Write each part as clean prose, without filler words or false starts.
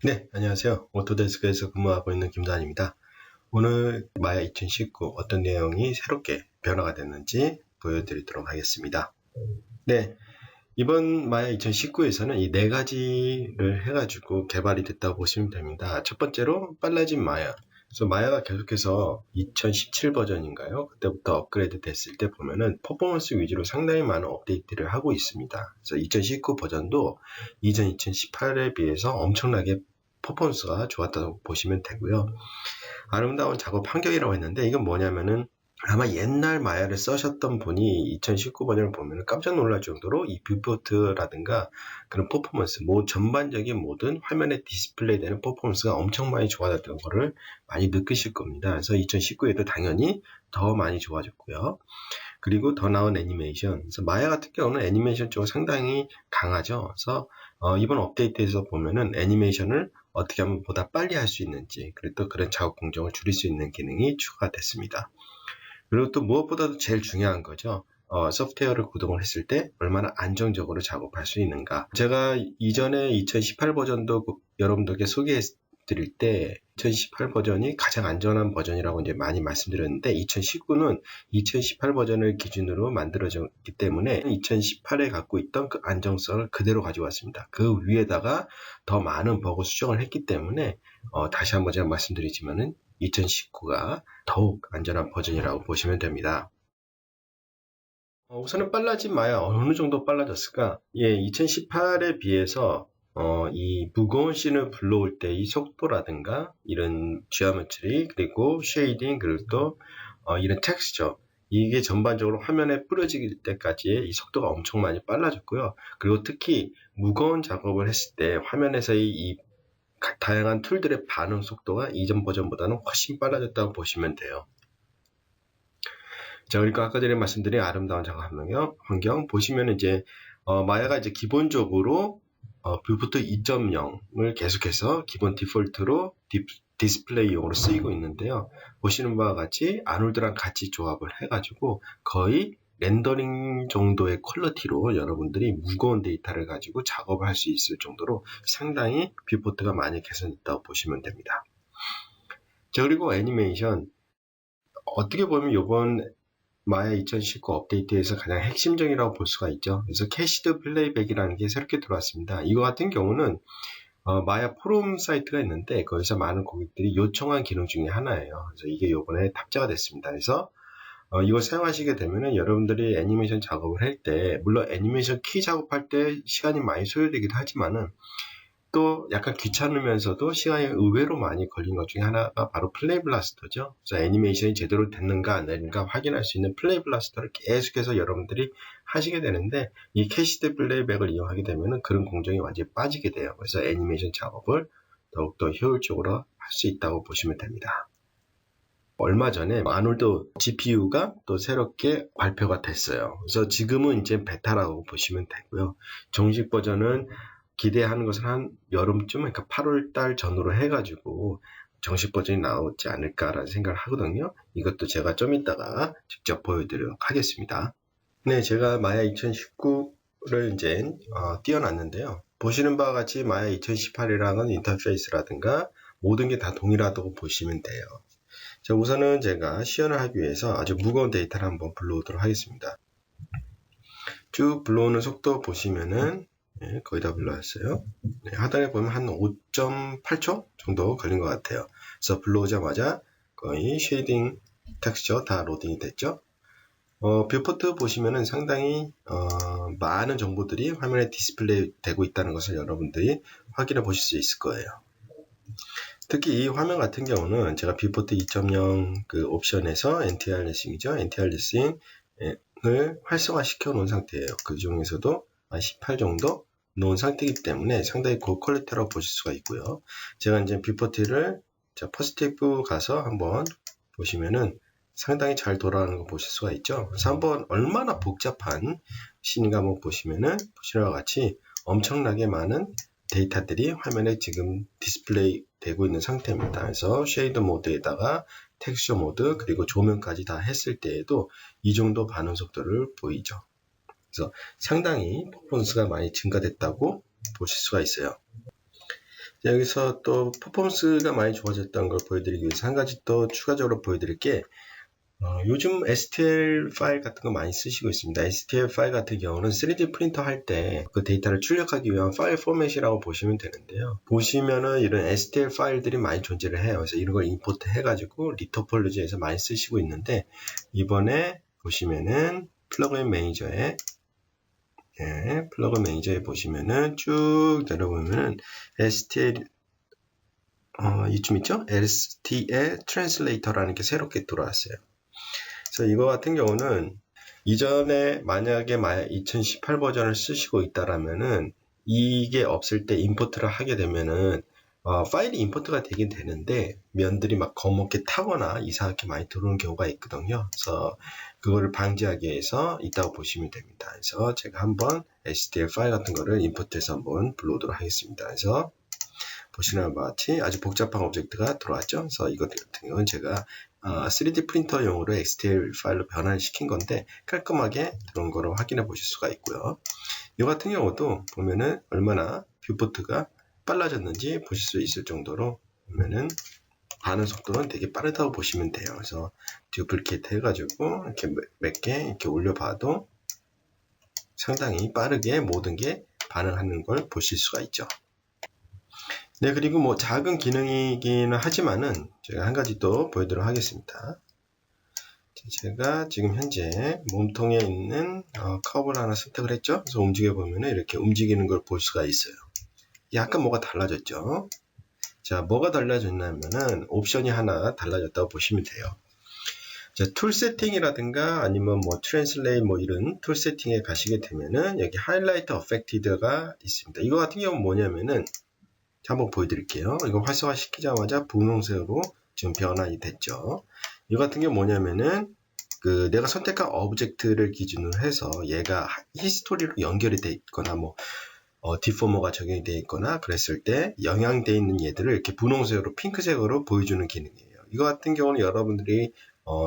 네, 안녕하세요. 오토데스크에서 근무하고 있는 김단입니다. 오늘 마야 2019 어떤 내용이 새롭게 변화가 됐는지 보여드리도록 하겠습니다. 네, 이번 마야 2019에서는 이 네 가지를 해가지고 개발이 됐다고 보시면 됩니다. 첫 번째로 빨라진 마야. 그래서 마야가 계속해서 2017 버전인가요? 그때부터 업그레이드 됐을 때 보면은 퍼포먼스 위주로 상당히 많은 업데이트를 하고 있습니다. 그래서 2019 버전도 이전 2018에 비해서 엄청나게 퍼포먼스가 좋았다고 보시면 되고요. 아름다운 작업 환경이라고 했는데 이건 뭐냐면은 아마 옛날 마야를 써셨던 분이 2019 버전을 보면 깜짝 놀랄 정도로 이 뷰포트라든가 그런 퍼포먼스, 전반적인 모든 화면에 디스플레이 되는 퍼포먼스가 엄청 많이 좋아졌던 거를 많이 느끼실 겁니다. 그래서 2019에도 당연히 더 많이 좋아졌고요. 그리고 더 나은 애니메이션. 그래서 마야 같은 경우는 애니메이션 쪽은 상당히 강하죠. 그래서 이번 업데이트에서 보면은 애니메이션을 어떻게 하면 보다 빨리 할 수 있는지, 그리고 또 그런 작업 공정을 줄일 수 있는 기능이 추가됐습니다. 그리고 또 무엇보다도 제일 중요한 거죠. 소프트웨어를 구동을 했을 때 얼마나 안정적으로 작업할 수 있는가. 제가 이전에 2018 버전도 여러분들께 소개해드릴 때 2018 버전이 가장 안전한 버전이라고 이제 많이 말씀드렸는데 2019는 2018 버전을 기준으로 만들어졌기 때문에 2018에 갖고 있던 그 안정성을 그대로 가져왔습니다. 그 위에다가 더 많은 버그 수정을 했기 때문에 다시 한번 제가 말씀드리지만은 2019가 더욱 안전한 버전이라고 보시면 됩니다. 우선은 빨라진 마야 어느 정도 빨라졌을까? 2018에 비해서 이 무거운 씬을 불러올 때 이 속도라든가 이런 지오메트리 그리고 쉐이딩 그리고 또 이런 텍스처 이게 전반적으로 화면에 뿌려질 때까지의 이 속도가 엄청 많이 빨라졌고요. 그리고 특히 무거운 작업을 했을 때 화면에서의 이 다양한 툴들의 반응 속도가 이전 버전보다는 훨씬 빨라졌다고 보시면 돼요. 자, 그러니까 아까 전에 말씀드린 아름다운 작업 환경 보시면 이제 마야가 이제 기본적으로 뷰포트 2.0을 계속해서 기본 디폴트로 디스플레이용으로 쓰이고 있는데요. 보시는 바와 같이 아놀드랑 같이 조합을 해가지고 거의 렌더링 정도의 퀄리티로 여러분들이 무거운 데이터를 가지고 작업을 할 수 있을 정도로 상당히 뷰포트가 많이 개선됐다고 보시면 됩니다. 자, 그리고 애니메이션 어떻게 보면 이번 마야 2019 업데이트에서 가장 핵심적이라고 볼 수가 있죠. 그래서 캐시드 플레이백이라는 게 새롭게 들어왔습니다. 이거 같은 경우는 마야 포럼 사이트가 있는데 거기서 많은 고객들이 요청한 기능 중에 하나예요. 그래서 이게 이번에 탑재가 됐습니다. 그래서 이걸 사용하시게 되면은 여러분들이 애니메이션 작업을 할 때 물론 애니메이션 키 작업할 때 시간이 많이 소요되기도 하지만은 또 약간 귀찮으면서도 시간이 의외로 많이 걸린 것 중에 하나가 바로 플레이 블라스터죠. 그래서 애니메이션이 제대로 됐는가 안 됐는가 확인할 수 있는 플레이 블라스터를 계속해서 여러분들이 하시게 되는데 이 캐시드 플레이백을 이용하게 되면 그런 공정이 완전히 빠지게 돼요. 그래서 애니메이션 작업을 더욱더 효율적으로 할 수 있다고 보시면 됩니다. 얼마 전에 아놀드 GPU가 또 새롭게 발표가 됐어요. 그래서 지금은 이제 베타라고 보시면 되고요. 정식 버전은 기대하는 것은 한 여름쯤, 그러니까 8월달 전후로 해가지고 정식 버전이 나오지 않을까라는 생각을 하거든요. 이것도 제가 좀 이따가 직접 보여드리도록 하겠습니다. 네, 제가 마야 2019를 이제 띄워놨는데요. 보시는 바와 같이 마야 2018이랑은 인터페이스라든가 모든 게 다 동일하다고 보시면 돼요. 자, 우선은 제가 시연을 하기 위해서 아주 무거운 데이터를 한번 불러오도록 하겠습니다. 쭉 불러오는 속도 보시면은 거의 다 불러왔어요. 하단에 보면 한 5.8초 정도 걸린 것 같아요. 그래서 불러오자마자 거의 쉐이딩, 텍스처 다 로딩이 됐죠. 뷰포트 보시면은 상당히 많은 정보들이 화면에 디스플레이 되고 있다는 것을 여러분들이 확인해 보실 수 있을 거예요. 특히 이 화면 같은 경우는 제가 뷰포트 2.0 그 옵션에서 NTR 레싱이죠. NTR 레싱을 활성화시켜 놓은 상태예요. 그 중에서도 한 18 정도 놓은 상태이기 때문에 상당히 고퀄리티라고 보실 수가 있고요. 제가 이제 뷰포트를 퍼스펙티브 가서 한번 보시면은 상당히 잘 돌아가는 거 보실 수가 있죠. 그래서 한번 얼마나 복잡한 씬인가 한번 보시면은 보시는 것 같이 엄청나게 많은 데이터들이 화면에 지금 디스플레이 되고 있는 상태입니다. 그래서 쉐이드 모드에다가 텍스처 모드 그리고 조명까지 다 했을 때에도 이 정도 반응 속도를 보이죠. 그래서 상당히 퍼포먼스가 많이 증가됐다고 보실 수가 있어요. 여기서 또 퍼포먼스가 많이 좋아졌던 걸 보여드리기 위해서 한 가지 또 추가적으로 보여드릴 게 요즘 STL 파일 같은 거 많이 쓰시고 있습니다. STL 파일 같은 경우는 3D 프린터 할 때 그 데이터를 출력하기 위한 파일 포맷이라고 보시면 되는데요. 보시면은 이런 STL 파일들이 많이 존재를 해요. 그래서 이런 걸 임포트 해가지고 리토폴로지에서 많이 쓰시고 있는데, 이번에 보시면은 플러그인 매니저에 플러그인 매니저에 보시면은 쭉 내려보면은 STL 이쯤 있죠? STL 트랜슬레이터라는 게 새롭게 들어왔어요. 그래서 이거 같은 경우는 이전에 만약에 2018 버전을 쓰시고 있다라면은 이게 없을 때 임포트를 하게 되면은 파일이 임포트가 되긴 되는데 면들이 막 검게 타거나 이상하게 많이 들어오는 경우가 있거든요. 그래서 그거를 방지하기 위해서 있다고 보시면 됩니다. 그래서 제가 한번 STL 파일 같은 거를 임포트해서 한번 불러오도록 하겠습니다. 그래서 보시는 바와 같이 아주 복잡한 오브젝트가 들어왔죠. 그래서 이것 같은 경우는 제가 3D 프린터용으로 STL 파일로 변환시킨 건데 깔끔하게 들어온 거로 확인해 보실 수가 있고요. 이 같은 경우도 보면은 얼마나 뷰포트가 빨라졌는지 보실 수 있을 정도로 보면은 반응 속도는 되게 빠르다고 보시면 돼요. 그래서 듀플리케이트 해가지고 이렇게 몇 개 이렇게 올려봐도 상당히 빠르게 모든 게 반응하는 걸 보실 수가 있죠. 네, 그리고 뭐 작은 기능이기는 하지만은 제가 한 가지 또 보여드리도록 하겠습니다. 제가 지금 현재 몸통에 있는 커브를 하나 선택을 했죠. 그래서 움직여 보면 이렇게 움직이는 걸 볼 수가 있어요. 약간 뭐가 달라졌죠. 자, 뭐가 달라졌냐면은 옵션이 하나 달라졌다고 보시면 돼요. 자, 툴 세팅이라든가 아니면 뭐 트랜슬레이트 뭐 이런 툴 세팅에 가시게 되면은 여기 하이라이트 어펙티드가 있습니다. 이거 같은 경우는 뭐냐면은 한번 보여드릴게요. 이거 활성화 시키자마자 분홍색으로 지금 변환이 됐죠. 이 같은 경우 뭐냐면은 내가 선택한 오브젝트를 기준으로 해서 얘가 히스토리로 연결이 돼 있거나 뭐 디포머가 적용이 돼 있거나 그랬을 때 영향돼 있는 얘들을 이렇게 분홍색으로 핑크색으로 보여주는 기능이에요. 이거 같은 경우는 여러분들이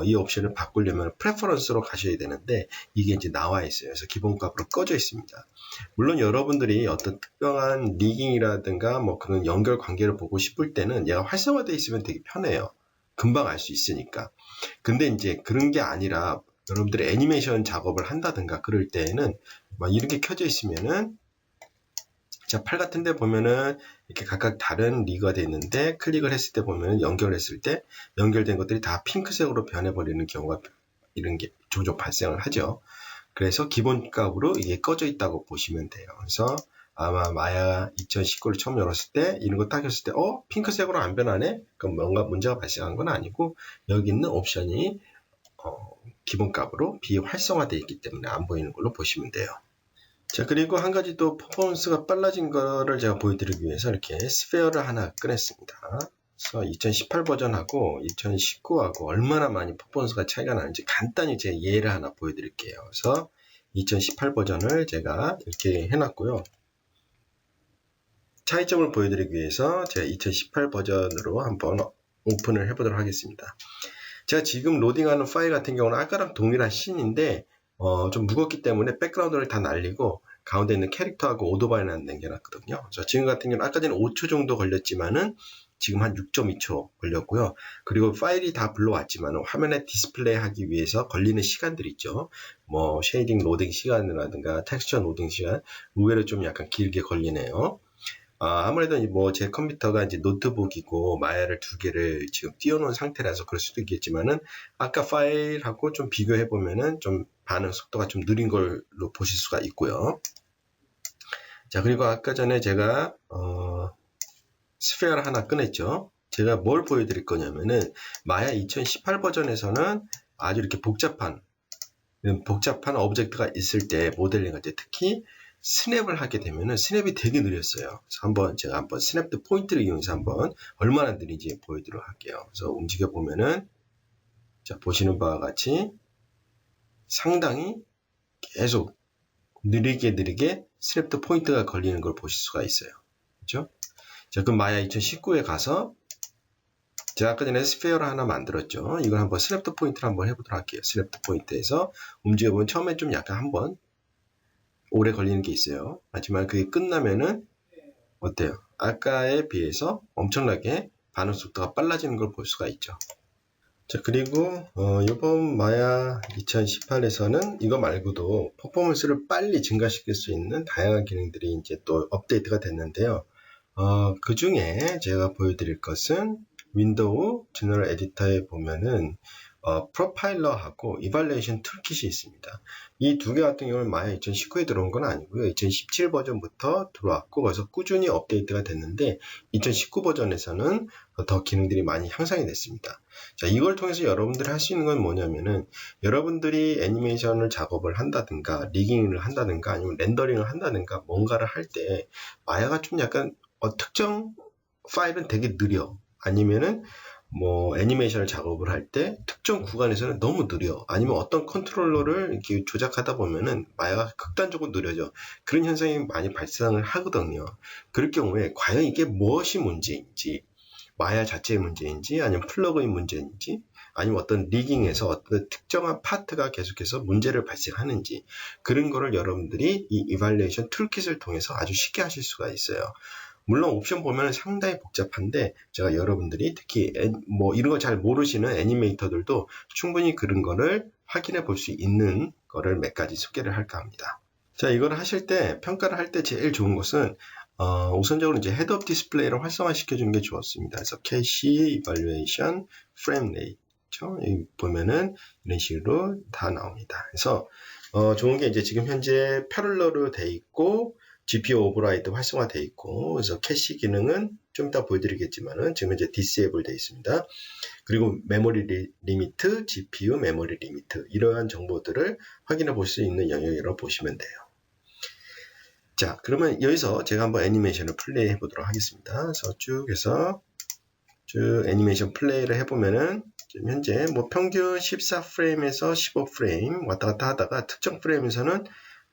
이 옵션을 바꾸려면 프레퍼런스로 가셔야 되는데 이게 이제 나와 있어요. 그래서 기본값으로 꺼져 있습니다. 물론 여러분들이 어떤 특별한 리깅이라든가 뭐 그런 연결 관계를 보고 싶을 때는 얘가 활성화되어 있으면 되게 편해요. 금방 알 수 있으니까. 근데 이제 그런 게 아니라 여러분들이 애니메이션 작업을 한다든가 그럴 때에는 막 이렇게 켜져 있으면은 자, 팔 같은 데 보면은 이렇게 각각 다른 리그가 되어 있는데 클릭을 했을 때 보면 연결했을 때 연결된 것들이 다 핑크색으로 변해버리는 경우가 이런 게 종종 발생을 하죠. 그래서 기본값으로 이게 꺼져 있다고 보시면 돼요. 그래서 아마 마야 2019를 처음 열었을 때 이런 거 딱 켰을 때 핑크색으로 안 변하네? 그럼 뭔가 문제가 발생한 건 아니고 여기 있는 옵션이 기본값으로 비활성화되어 있기 때문에 안 보이는 걸로 보시면 돼요. 자, 그리고 한 가지 또 퍼포먼스가 빨라진 거를 제가 보여드리기 위해서 이렇게 스페어를 하나 꺼냈습니다. 그래서 2018 버전하고 2019하고 얼마나 많이 퍼포먼스가 차이가 나는지 간단히 제 예를 하나 보여드릴게요. 그래서 2018 버전을 제가 이렇게 해놨고요. 차이점을 보여드리기 위해서 제가 2018 버전으로 한번 오픈을 해보도록 하겠습니다. 제가 지금 로딩하는 파일 같은 경우는 아까랑 동일한 씬인데 좀 무겁기 때문에 백그라운드를 다 날리고 가운데 있는 캐릭터하고 오토바이만 남겨놨거든요. 그래서 지금 같은 경우는 아까 전에 5초 정도 걸렸지만은 지금 한 6.2초 걸렸고요. 그리고 파일이 다 불러왔지만 화면에 디스플레이 하기 위해서 걸리는 시간들이 있죠. 뭐 쉐이딩 로딩 시간이라든가 텍스처 로딩 시간 의외로 좀 약간 길게 걸리네요. 아무래도 뭐 제 컴퓨터가 이제 노트북이고 마야를 두 개를 지금 띄워놓은 상태라서 그럴 수도 있겠지만은 아까 파일하고 좀 비교해 보면은 좀 반응 속도가 좀 느린 걸로 보실 수가 있고요. 자, 그리고 아까 전에 제가 스페어를 하나 꺼냈죠. 제가 뭘 보여드릴 거냐면은 마야 2018 버전에서는 아주 이렇게 복잡한 오브젝트가 있을 때 모델링 할 때 특히 스냅을 하게 되면은 스냅이 되게 느렸어요. 그래서 제가 한번 스냅드 포인트를 이용해서 한번 얼마나 느린지 보여드리도록 할게요. 그래서 움직여 보면은 자, 보시는 바와 같이 상당히 계속 느리게 스냅드 포인트가 걸리는 걸 보실 수가 있어요. 그렇죠? 자, 그럼 마야 2019에 가서 제가 아까 전에 스페어를 하나 만들었죠. 이걸 한번 스냅드 포인트를 한번 해보도록 할게요. 스냅드 포인트에서 움직여보면 처음에 좀 약간 한번 오래 걸리는 게 있어요. 하지만 그게 끝나면은 어때요? 아까에 비해서 엄청나게 반응 속도가 빨라지는 걸 볼 수가 있죠. 자, 그리고 이번 마야 2018에서는 이거 말고도 퍼포먼스를 빨리 증가시킬 수 있는 다양한 기능들이 이제 또 업데이트가 됐는데요. 그 중에 제가 보여드릴 것은 윈도우 제너럴 에디터에 보면은 프로파일러하고 이발레이션 툴킷이 있습니다. 이 두 개 같은 경우는 마야 2019에 들어온 건 아니고요. 2017 버전부터 들어왔고 거기서 꾸준히 업데이트가 됐는데 2019 버전에서는 더 기능들이 많이 향상이 됐습니다. 자, 이걸 통해서 여러분들이 할 수 있는 건 뭐냐면은 여러분들이 애니메이션을 작업을 한다든가 리깅을 한다든가 아니면 렌더링을 한다든가 뭔가를 할 때 마야가 좀 약간 특정 파일은 되게 느려. 아니면은 뭐 애니메이션을 작업을 할 때 특정 구간에서는 너무 느려. 아니면 어떤 컨트롤러를 이렇게 조작하다 보면은 마야가 극단적으로 느려져. 그런 현상이 많이 발생을 하거든요. 그럴 경우에 과연 이게 무엇이 문제인지, 마야 자체의 문제인지, 아니면 플러그인 문제인지, 아니면 어떤 리깅에서 어떤 특정한 파트가 계속해서 문제를 발생하는지 그런 거를 여러분들이 이 이발리에이션 툴킷을 통해서 아주 쉽게 하실 수가 있어요. 물론 옵션 보면 상당히 복잡한데 제가 여러분들이 특히 뭐 이런 거 잘 모르시는 애니메이터들도 충분히 그런 거를 확인해 볼 수 있는 거를 몇 가지 소개를 할까 합니다. 자, 이걸 하실 때 평가를 할 때 제일 좋은 것은 우선적으로 이제 헤드업 디스플레이를 활성화시켜 주는 게 좋았습니다. 그래서 캐시, 이발루에이션, 프레임 레이트 여기 보면은 이런 식으로 다 나옵니다. 그래서 좋은 게 이제 지금 현재 패럴러로 돼 있고 GPU 오버라이드 활성화되어 있고, 그래서 캐시 기능은 좀 이따 보여드리겠지만은 지금 이제 디세이블 되어 있습니다. 그리고 메모리 리미트, GPU 메모리 리미트 이러한 정보들을 확인해 볼 수 있는 영역이라고 보시면 돼요. 자, 그러면 여기서 제가 한번 애니메이션을 플레이 해보도록 하겠습니다. 그래서 쭉 해서 쭉 애니메이션 플레이를 해보면은 지금 현재 뭐 평균 14프레임에서 15프레임 왔다 갔다 하다가 특정 프레임에서는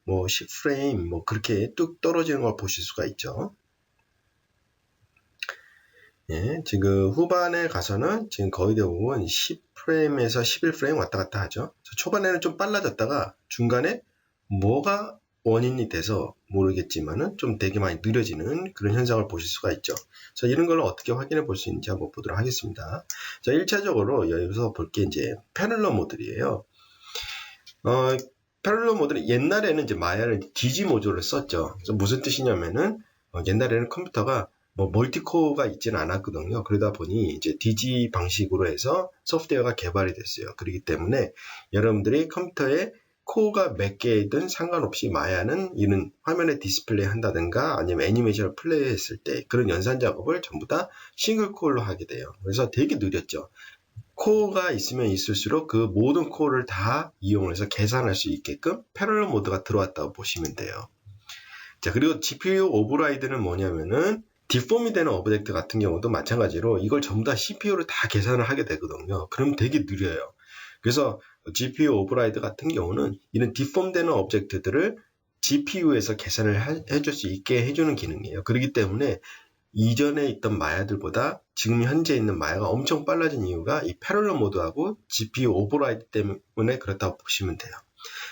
뭐 10프레임 뭐 그렇게 뚝 떨어지는 걸 보실 수가 있죠. 예, 지금 후반에 가서는 지금 거의 대부분 10프레임에서 11프레임 왔다 갔다 하죠. 초반에는 좀 빨라졌다가 중간에 뭐가 원인이 돼서 모르겠지만은 좀 되게 많이 느려지는 그런 현상을 보실 수가 있죠. 그래서 이런 걸 어떻게 확인해 볼 수 있는지 한번 보도록 하겠습니다. 자, 1차적으로 여기서 볼 게 이제 패럴러 모듈이에요. 패럴러 모듈은 옛날에는 이제 마야를 DG 모듈을 썼죠. 그래서 무슨 뜻이냐면은 옛날에는 컴퓨터가 뭐 멀티코어가 있지는 않았거든요. 그러다 보니 이제 DG 방식으로 해서 소프트웨어가 개발이 됐어요. 그렇기 때문에 여러분들이 컴퓨터에 코어가 몇 개이든 상관없이 마야는 이런 화면에 디스플레이 한다든가 아니면 애니메이션을 플레이했을 때 그런 연산 작업을 전부 다 싱글 코어로 하게 돼요. 그래서 되게 느렸죠. 코어가 있으면 있을수록 그 모든 코어를 다 이용해서 계산할 수 있게끔 패럴러 모드가 들어왔다고 보시면 돼요. 자, 그리고 GPU 오버라이드는 뭐냐면은 디폼이 되는 오브젝트 같은 경우도 마찬가지로 이걸 전부 다 CPU로 다 계산을 하게 되거든요. 그럼 되게 느려요. 그래서 GPU 오버라이드 같은 경우는 이런 디폼 되는 오브젝트들을 GPU에서 계산을 해줄 수 있게 해주는 기능이에요. 그렇기 때문에 이전에 있던 마야들보다 지금 현재 있는 마야가 엄청 빨라진 이유가 이 패럴러 모드하고 GPU 오버라이드 때문에 그렇다고 보시면 돼요.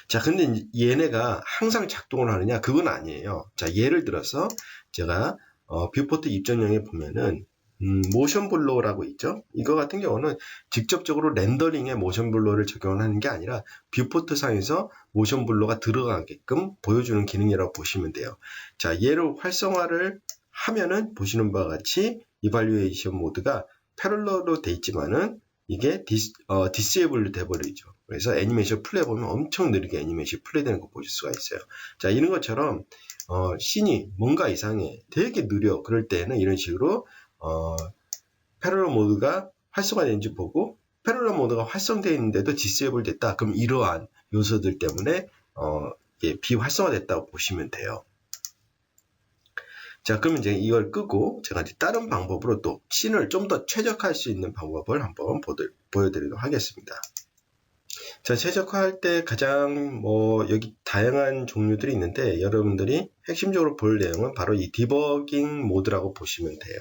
자, 근데 얘네가 항상 작동을 하느냐? 그건 아니에요. 자, 예를 들어서 제가 뷰포트 입점형에 보면은 모션 블러라고 있죠. 이거 같은 경우는 직접적으로 렌더링에 모션 블러를 적용하는 게 아니라 뷰포트 상에서 모션 블러가 들어가게끔 보여주는 기능이라고 보시면 돼요. 자, 얘를 활성화를 하면은 보시는 바와 같이 이발리에이션 모드가 패럴러로 돼 있지만은 이게 디세이블로 돼버리죠. 그래서 애니메이션 플레이 보면 엄청 느리게 애니메이션 플레이 되는 거 보실 수가 있어요. 자, 이런 것처럼 씬이 뭔가 이상해, 되게 느려. 그럴 때는 이런 식으로 패럴러 모드가 활성화되는지 보고 패럴러 모드가 활성되어 있는데도 디세이블 됐다. 그럼 이러한 요소들 때문에 비활성화됐다고 보시면 돼요. 자, 그럼 이제 이걸 끄고 제가 이제 다른 방법으로 또 씬을 좀 더 최적화할 수 있는 방법을 한번 보여드리도록 하겠습니다. 자, 최적화할 때 가장 여기 다양한 종류들이 있는데 여러분들이 핵심적으로 볼 내용은 바로 이 디버깅 모드라고 보시면 돼요.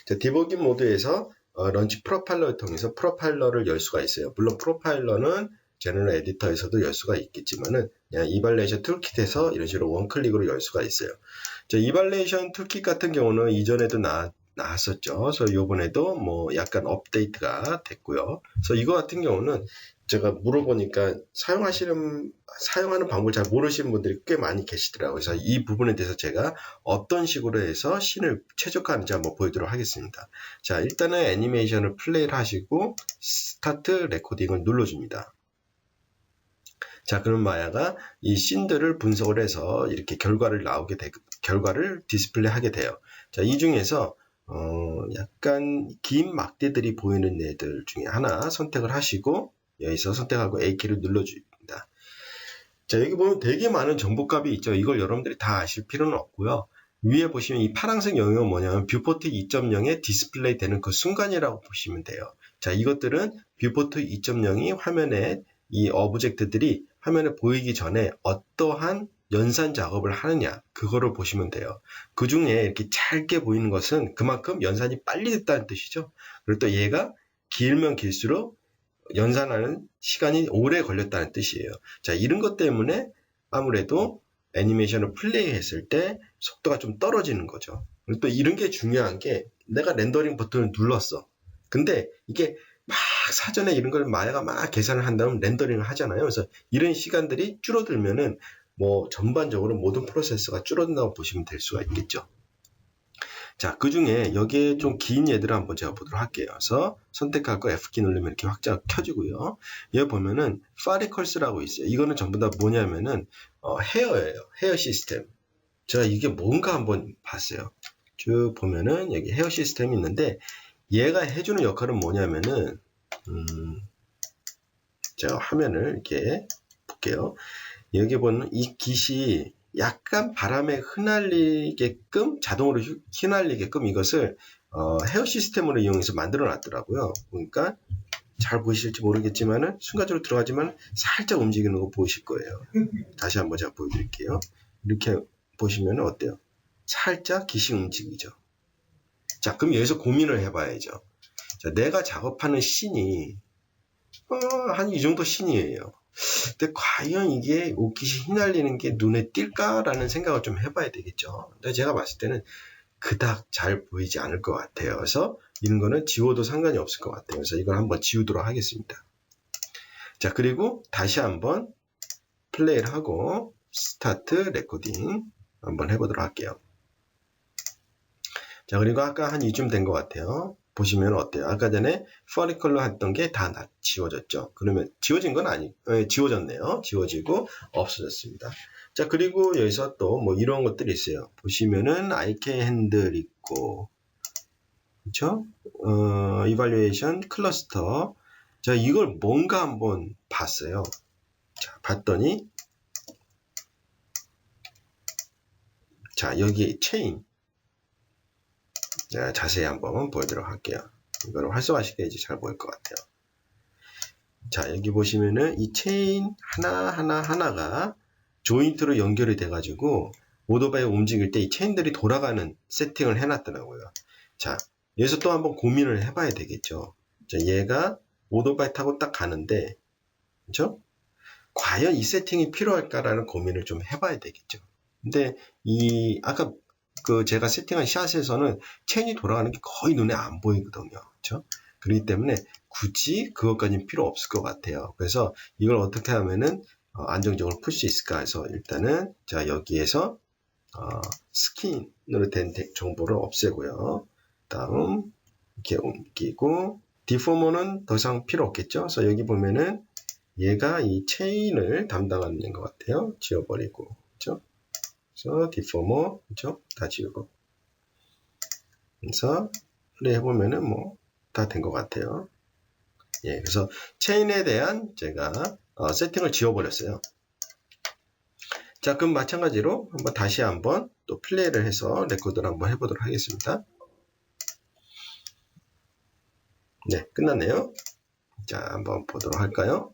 자, 디버깅 모드에서 런치 프로파일러를 통해서 프로파일러를 열 수가 있어요. 물론 프로파일러는 제너럴 에디터에서도 열 수가 있겠지만은 그냥 이발레이션 툴킷에서 이런 식으로 원클릭으로 열 수가 있어요. 자, 이발레이션 툴킷 같은 경우는 이전에도 나왔었죠. 그래서 요번에도 뭐 약간 업데이트가 됐고요. 그래서 이거 같은 경우는 제가 물어보니까 사용하는 방법을 잘 모르시는 분들이 꽤 많이 계시더라고요. 그래서 이 부분에 대해서 제가 어떤 식으로 해서 씬을 최적화하는지 한번 보여드리도록 하겠습니다. 자, 일단은 애니메이션을 플레이를 하시고 스타트 레코딩을 눌러줍니다. 자, 그럼 마야가 이 씬들을 분석을 해서 이렇게 결과를 디스플레이 하게 돼요. 자, 이 중에서 약간 긴 막대들이 보이는 애들 중에 하나 선택을 하시고 여기서 선택하고 A키를 눌러줍니다. 자, 여기 보면 되게 많은 정보값이 있죠. 이걸 여러분들이 다 아실 필요는 없고요. 위에 보시면 이 파란색 영역은 뭐냐면 뷰포트 2.0에 디스플레이 되는 그 순간이라고 보시면 돼요. 자, 이것들은 뷰포트 2.0이 화면에 이 오브젝트들이 화면에 보이기 전에 어떠한 연산 작업을 하느냐, 그거를 보시면 돼요. 그 중에 이렇게 짧게 보이는 것은 그만큼 연산이 빨리 됐다는 뜻이죠. 그리고 또 얘가 길면 길수록 연산하는 시간이 오래 걸렸다는 뜻이에요. 자, 이런 것 때문에 아무래도 애니메이션을 플레이했을 때 속도가 좀 떨어지는 거죠. 그리고 또 이런 게 중요한 게 내가 렌더링 버튼을 눌렀어. 근데 이게 막 사전에 이런 걸 마야가 막 계산을 한 다음 렌더링을 하잖아요. 그래서 이런 시간들이 줄어들면은 뭐 전반적으로 모든 프로세스가 줄어든다고 보시면 될 수가 있겠죠. 자, 그 중에 여기에 좀 긴 얘들을 한번 제가 보도록 할게요. 그래서 선택하고 F키 누르면 이렇게 확장 켜지고요. 여기 보면은 파리컬스라고 있어요. 이거는 전부 다 뭐냐면은 헤어예요. 헤어 시스템. 제가 이게 뭔가 한번 봤어요. 쭉 보면은 여기 헤어 시스템이 있는데 얘가 해주는 역할은 뭐냐면은 제가 화면을 이렇게 볼게요. 여기 보면 이 깃이 약간 바람에 흩날리게끔 자동으로 휘날리게끔 이것을 헤어 시스템으로 이용해서 만들어 놨더라고요. 그러니까 잘 보이실지 모르겠지만은 순간적으로 들어가지만 살짝 움직이는 거 보이실 거예요. 다시 한번 제가 보여드릴게요. 이렇게 보시면 어때요? 살짝 깃이 움직이죠. 자, 그럼 여기서 고민을 해봐야죠. 자, 내가 작업하는 씬이 한 이 정도 씬이에요. 근데 과연 이게 옷깃이 휘날리는 게 눈에 띌까라는 생각을 좀 해봐야 되겠죠. 근데 제가 봤을 때는 그닥 잘 보이지 않을 것 같아요. 그래서 이런 거는 지워도 상관이 없을 것 같아요. 그래서 이걸 한번 지우도록 하겠습니다. 자, 그리고 다시 한번 플레이를 하고 스타트 레코딩 한번 해보도록 할게요. 자, 그리고 아까 한 이쯤 된 것 같아요. 보시면 어때요? 아까 전에 퍼리컬러 했던 게 다 지워졌죠. 그러면 지워진 건 지워졌네요. 지워지고 없어졌습니다. 자, 그리고 여기서 또 뭐 이런 것들이 있어요. 보시면은 IK 핸들 있고, 그렇죠? 이발리에이션 클러스터. 자, 이걸 뭔가 한번 봤어요. 자, 봤더니 자, 여기 체인. 자, 자세히 한번 보여드리도록 할게요. 이거를 활성화시켜야지 잘 보일 것 같아요. 자, 여기 보시면은 이 체인 하나가 조인트로 연결이 돼가지고 오토바이 움직일 때 이 체인들이 돌아가는 세팅을 해놨더라고요. 자, 여기서 또 한번 고민을 해봐야 되겠죠. 자, 얘가 오토바이 타고 딱 가는데, 그렇죠? 과연 이 세팅이 필요할까라는 고민을 좀 해봐야 되겠죠. 근데 아까 제가 세팅한 샷에서는 체인이 돌아가는 게 거의 눈에 안 보이거든요. 그렇죠? 그렇기 때문에 굳이 그것까지는 필요 없을 것 같아요. 그래서 이걸 어떻게 하면은 안정적으로 풀 수 있을까 해서 일단은 자, 여기에서 스킨으로 된 정보를 없애고요. 다음 이렇게 옮기고 디포머는 더 이상 필요 없겠죠. 그래서 여기 보면은 얘가 이 체인을 담당하는 것 같아요. 지워버리고, 그렇죠? 그래서 디포머, 그렇죠? 다 지우고. 그래서 플레이 해보면은 뭐 다 된 것 같아요. 예, 그래서 체인에 대한 제가 세팅을 지워버렸어요. 자, 그럼 마찬가지로 다시 한번 또 플레이를 해서 레코드를 한번 해보도록 하겠습니다. 네, 끝났네요. 자, 한번 보도록 할까요?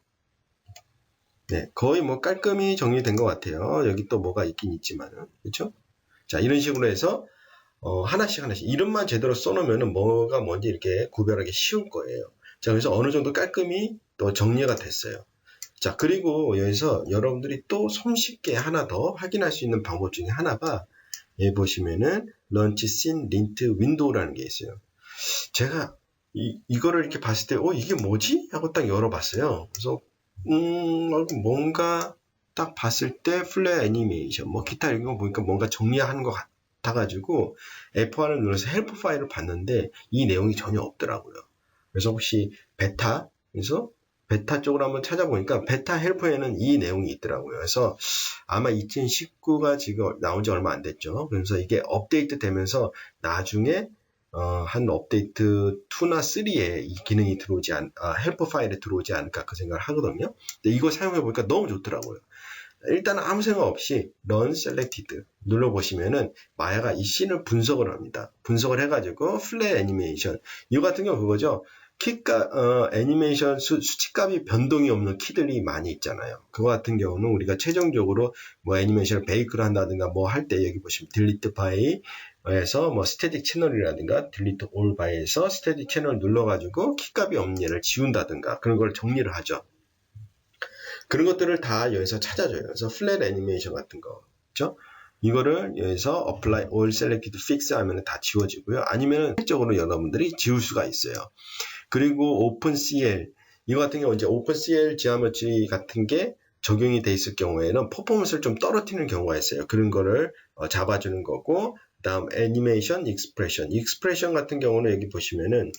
네, 거의 뭐 깔끔히 정리된 것 같아요. 여기 또 뭐가 있긴 있지만은, 그렇죠? 자, 이런 식으로 해서 하나씩 이름만 제대로 써놓으면은 뭐가 뭔지 이렇게 구별하기 쉬울 거예요. 자, 그래서 어느 정도 깔끔히 또 정리가 됐어요. 자, 그리고 여기서 여러분들이 또 손쉽게 하나 더 확인할 수 있는 방법 중에 하나가 여기 보시면은 런치 씬 린트 윈도우라는 게 있어요. 제가 이거를 이렇게 봤을 때 이게 뭐지? 하고 딱 열어봤어요. 그래서 뭔가 딱 봤을 때 플레어 애니메이션 뭐 기타 이런 거 보니까 뭔가 정리하는 것 같아가지고 F1을 눌러서 헬프 파일을 봤는데 이 내용이 전혀 없더라고요. 그래서 혹시 그래서 베타 쪽으로 한번 찾아보니까 베타 헬프에는 이 내용이 있더라고요. 그래서 아마 2019가 지금 나온 지 얼마 안 됐죠. 그래서 이게 업데이트 되면서 나중에 한 업데이트 2나 3에 이 기능이 헬프 파일에 들어오지 않을까 그 생각을 하거든요. 근데 이거 사용해 보니까 너무 좋더라고요. 일단 아무 생각 없이 Run Selected 눌러보시면은 마야가 이 씬을 분석을 합니다. 분석을 해가지고 플레이 애니메이션 이거 같은 경우 그거죠. 애니메이션 수치값이 변동이 없는 키들이 많이 있잖아요. 그거 같은 경우는 우리가 최종적으로 뭐 애니메이션을 베이크를 한다든가 뭐 할 때 여기 보시면 딜리트 바이에서 뭐 스태틱 채널이라든가 딜리트 올 바이에서 스태틱 채널 눌러가지고 키값이 없는 얘를 지운다든가 그런 걸 정리를 하죠. 그런 것들을 다 여기서 찾아줘요. 그래서 플랫 애니메이션 같은 거, 그렇죠? 이거를 여기서 apply all selected fix 하면 다 지워지고요. 아니면 실적으로 여러분들이 지울 수가 있어요. 그리고 OpenCL 이거 같은 경우 이제 OpenCL 지오메트리 같은 게 적용이 돼 있을 경우에는 퍼포먼스를 좀 떨어뜨리는 경우가 있어요. 그런 거를 잡아주는 거고, 그다음 애니메이션 익스프레션 같은 경우는 여기 보시면은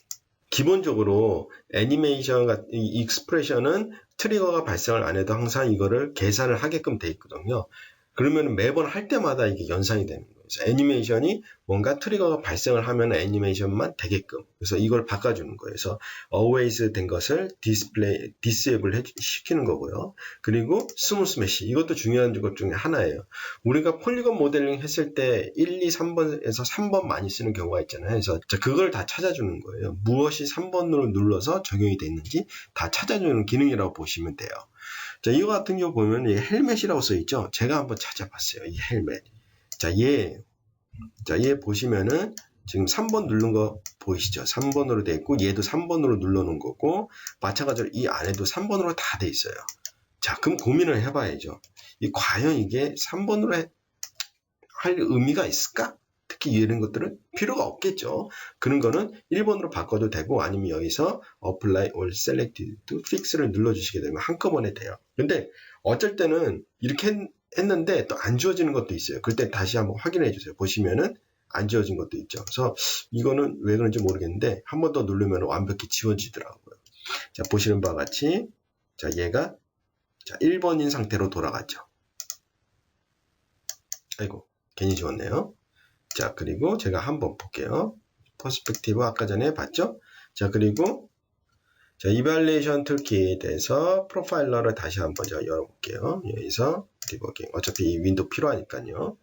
기본적으로 애니메이션 같은 이 익스프레션은 트리거가 발생을 안 해도 항상 이거를 계산을 하게끔 돼 있거든요. 그러면 매번 할 때마다 이게 연상이 되는 거예요. 그래서 애니메이션이 뭔가 트리거가 발생을 하면 애니메이션만 되게끔. 그래서 이걸 바꿔주는 거예요. 그래서 always 된 것을 disable 시키는 거고요. 그리고 스무스 메쉬. 이것도 중요한 것 중에 하나예요. 우리가 폴리건 모델링 했을 때 1, 2, 3번에서 3번 많이 쓰는 경우가 있잖아요. 그래서 그걸 다 찾아주는 거예요. 무엇이 3번으로 눌러서 적용이 돼 있는지 다 찾아주는 기능이라고 보시면 돼요. 자, 이거 같은 경우 보면 이 헬멧이라고 써있죠. 제가 한번 찾아봤어요. 이 헬멧. 자, 얘 보시면은 지금 3번 누른 거 보이시죠? 3번으로 돼 있고 얘도 3번으로 눌러놓은 거고 마찬가지로 이 안에도 3번으로 다 돼 있어요. 자, 그럼 고민을 해봐야죠. 과연 이게 3번으로 할 의미가 있을까? 특히 이런 것들은 필요가 없겠죠. 그런 거는 1번으로 바꿔도 되고 아니면 여기서 Apply or Selected Fix를 눌러주시게 되면 한꺼번에 돼요. 근데 어쩔 때는 이렇게 했는데 또 안 지워지는 것도 있어요. 그때 다시 한번 확인해 주세요. 보시면은 안 지워진 것도 있죠. 그래서 이거는 왜 그런지 모르겠는데 한 번 더 누르면 완벽히 지워지더라고요. 자, 보시는 바와 같이 자, 얘가 1번인 상태로 돌아갔죠. 아이고, 괜히 지웠네요. 자, 그리고 제가 한번 볼게요. 퍼스펙티브 아까 전에 봤죠? 자, 그리고 자, 이발리에이션 툴킷에서 프로파일러를 다시 한번 제가 열어볼게요. 여기서 디버깅. 어차피 이 윈도우 필요하니까요.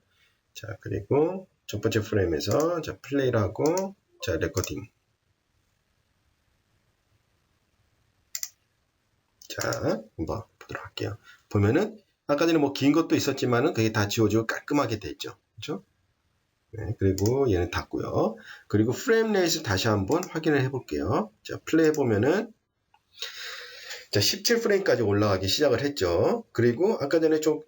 자, 그리고 첫 번째 프레임에서 자, 플레이를 하고 자, 레코딩. 자, 한번 보도록 할게요. 보면은 아까 전에 뭐 긴 것도 있었지만은 그게 다 지워지고 깔끔하게 됐죠. 그렇죠? 네, 그리고 얘는 닫고요. 그리고 프레임 레이스 다시 한번 확인을 해볼게요. 자, 플레이 해보면은 자, 17프레임까지 올라가기 시작을 했죠. 그리고 아까 전에 좀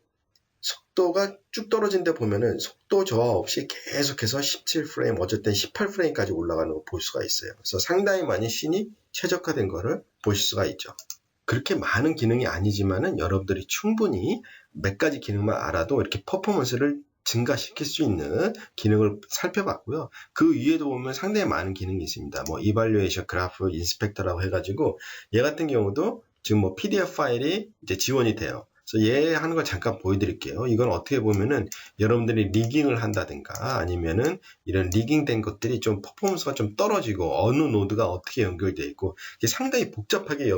속도가 쭉 떨어진 데 보면은 속도 저하 없이 계속해서 17프레임, 어쩔 땐 18프레임까지 올라가는 거 볼 수가 있어요. 그래서 상당히 많이 씬이 최적화된 거를 보실 수가 있죠. 그렇게 많은 기능이 아니지만은 여러분들이 충분히 몇 가지 기능만 알아도 이렇게 퍼포먼스를 증가시킬 수 있는 기능을 살펴봤고요. 그 위에도 보면 상당히 많은 기능이 있습니다. 뭐 이발리에이션 그래프 인스펙터라고 해가지고 얘 같은 경우도 지금 뭐 PDF 파일이 이제 지원이 돼요. 그래서 얘 하는 걸 잠깐 보여드릴게요. 이건 어떻게 보면은 여러분들이 리깅을 한다든가 아니면은 이런 리깅된 것들이 좀 퍼포먼스가 좀 떨어지고 어느 노드가 어떻게 연결되어 있고 이게 상당히 복잡하게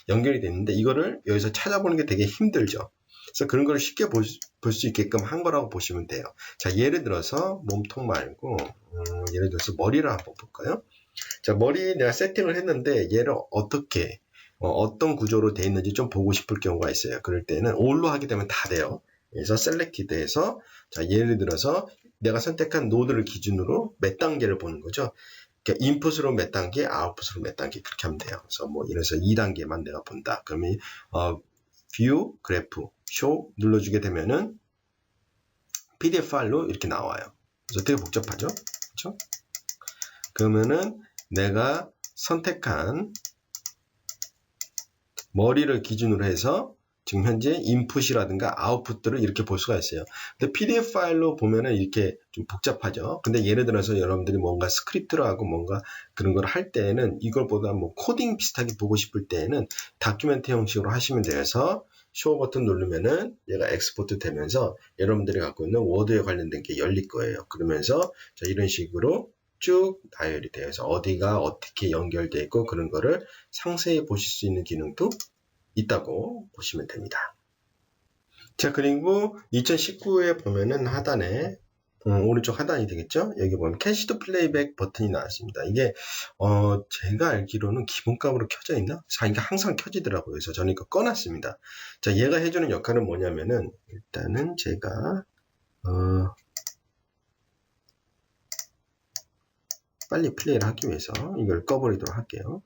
연결이 되어 있는데 이거를 여기서 찾아보는 게 되게 힘들죠. 그래서 그런 걸 쉽게 볼 수 있게끔 한 거라고 보시면 돼요. 자, 예를 들어서 몸통 말고 예를 들어서 머리를 한번 볼까요? 자, 머리 내가 세팅을 했는데 얘를 어떻게 어떤 구조로 되어 있는지 좀 보고 싶을 경우가 있어요. 그럴 때는 all로 하게 되면 다 돼요. 그래서 selected에서 자, 예를 들어서 내가 선택한 노드를 기준으로 몇 단계를 보는 거죠. 그러니까 인풋으로 몇 단계, 아웃풋으로 몇 단계 그렇게 하면 돼요. 그래서 뭐 이래서 2단계만 내가 본다. 그러면 view, 그래프, show 눌러주게 되면은 PDF 파일로 이렇게 나와요. 그래서 되게 복잡하죠? 그렇죠? 그러면은 내가 선택한 머리를 기준으로 해서 지금 현재 인풋이라든가 아웃풋들을 이렇게 볼 수가 있어요. 근데 PDF 파일로 보면은 이렇게 좀 복잡하죠. 근데 예를 들어서 여러분들이 뭔가 스크립트로 하고 뭔가 그런 걸 할 때에는 이걸보다 뭐 코딩 비슷하게 보고 싶을 때에는 다큐멘트 형식으로 하시면 돼서 쇼 버튼 누르면은 얘가 엑스포트 되면서 여러분들이 갖고 있는 워드에 관련된 게 열릴 거예요. 그러면서 자, 이런 식으로 쭉 나열이 돼서 어디가 어떻게 연결되어 있고 그런 거를 상세히 보실 수 있는 기능도 있다고 보시면 됩니다. 자, 그리고 2019에 보면은 하단에 오른쪽 하단이 되겠죠? 여기 보면 캐시 투 플레이백 버튼이 나왔습니다. 이게 제가 알기로는 기본값으로 켜져 있나? 자, 이게 항상 켜지더라고요. 그래서 저는 이거 꺼놨습니다. 자, 얘가 해주는 역할은 뭐냐면은 일단은 제가 빨리 플레이를 하기 위해서 이걸 꺼버리도록 할게요.